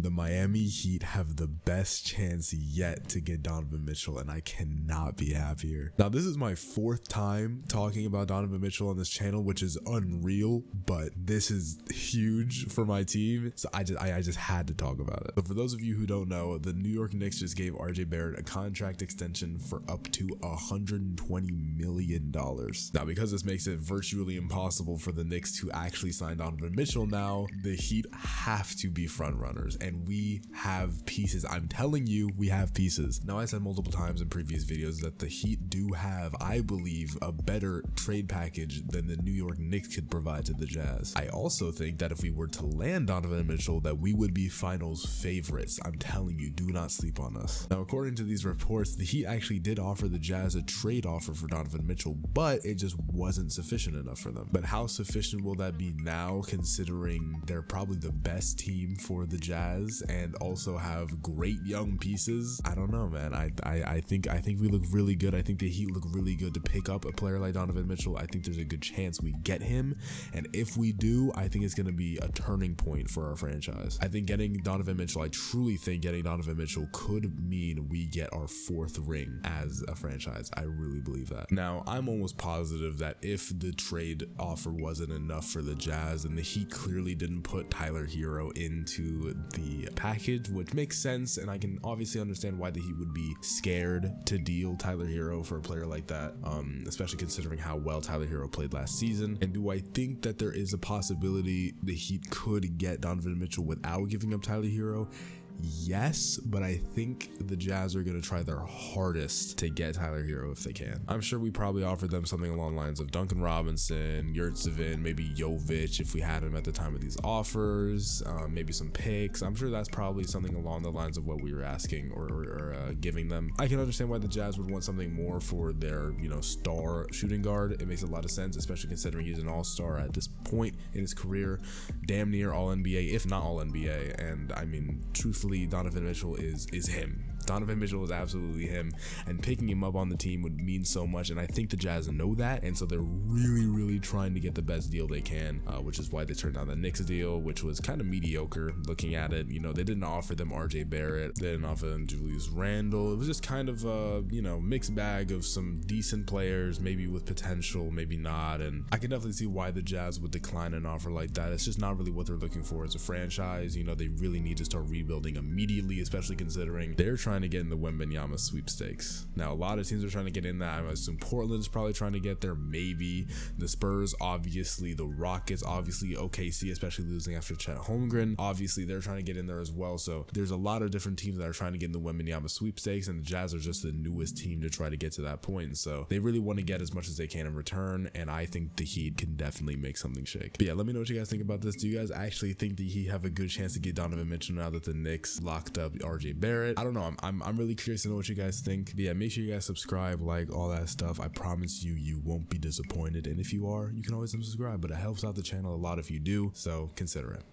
The Miami Heat have the best chance yet to get Donovan Mitchell, and I cannot be happier. Now, this is my 4th time talking about Donovan Mitchell on this channel, which is unreal, but this is huge for my team, so I just had to talk about it. But for those of you who don't know, the New York Knicks just gave Barrett a contract extension for up to $120 million. Now, because this makes it virtually impossible for the Knicks to actually sign Donovan Mitchell now, the Heat have to be front runners, and we have pieces. I'm telling you, we have pieces. Now, I said multiple times in previous videos that the Heat do have, I believe, a better trade package than the New York Knicks could provide to the Jazz. I also think that if we were to land Donovan Mitchell, that we would be finals favorites. I'm telling you, do not sleep on us. Now, according to these reports, the Heat actually did offer the Jazz a trade offer for Donovan Mitchell, but it just wasn't sufficient enough for them. But how sufficient will that be now, considering they're probably the best team for the Jazz and also have great young pieces? I don't know, man. I think we look really good. I think the Heat look really good to pick up a player like Donovan Mitchell. I think there's a good chance we get him, and if we do, I think it's going to be a turning point for our franchise. I think getting Donovan Mitchell, I truly think getting Donovan Mitchell could mean we get our 4th ring as a franchise. I really believe that. Now, I'm almost positive that if the trade offer wasn't enough for the Jazz, and the Heat clearly didn't put Tyler Herro into the package, which makes sense, and I can obviously understand why the Heat would be scared to deal Tyler Herro for a player like that, especially considering how well Tyler Herro played last season. And do I think that there is a possibility the Heat could get Donovan Mitchell without giving up Tyler Herro? Yes, but I think the Jazz are going to try their hardest to get Tyler Herro if they can. I'm sure we probably offered them something along the lines of Duncan Robinson, Yurtsevin, maybe Jovic if we had him at the time of these offers, maybe some picks. I'm sure that's probably something along the lines of what we were asking or giving them. I can understand why the Jazz would want something more for their, star shooting guard. It makes a lot of sense, especially considering he's an all-star at this point in his career, damn near all-NBA, if not all-NBA. And I mean, truthfully, Donovan Mitchell is him. Donovan Mitchell is absolutely him, and picking him up on the team would mean so much, and I think the Jazz know that, and so they're really trying to get the best deal they can, which is why they turned down the Knicks deal, which was kind of mediocre looking at it. They didn't offer them Barrett, they didn't offer them Julius Randle. It was just kind of a mixed bag of some decent players, maybe with potential, maybe not, and I can definitely see why the Jazz would decline an offer like that. It's just not really what they're looking for as a franchise. They really need to start rebuilding immediately, especially considering they're trying to get in the Wembanyama sweepstakes. Now, a lot of teams are trying to get in that. I assume Portland is probably trying to get there, maybe the Spurs, obviously the Rockets, obviously OKC, especially losing after Chet Holmgren, obviously they're trying to get in there as well. So there's a lot of different teams that are trying to get in the Wembanyama sweepstakes, and the Jazz are just the newest team to try to get to that point. So they really want to get as much as they can in return, and I think the Heat can definitely make something shake. But yeah, let me know what you guys think about this. Do you guys actually think the Heat have a good chance to get Donovan Mitchell now that the Knicks locked up Barrett? I don't know. I'm really curious to know what you guys think. But yeah, make sure you guys subscribe, like, all that stuff. I promise you won't be disappointed. And if you are, you can always unsubscribe, but it helps out the channel a lot if you do. So consider it.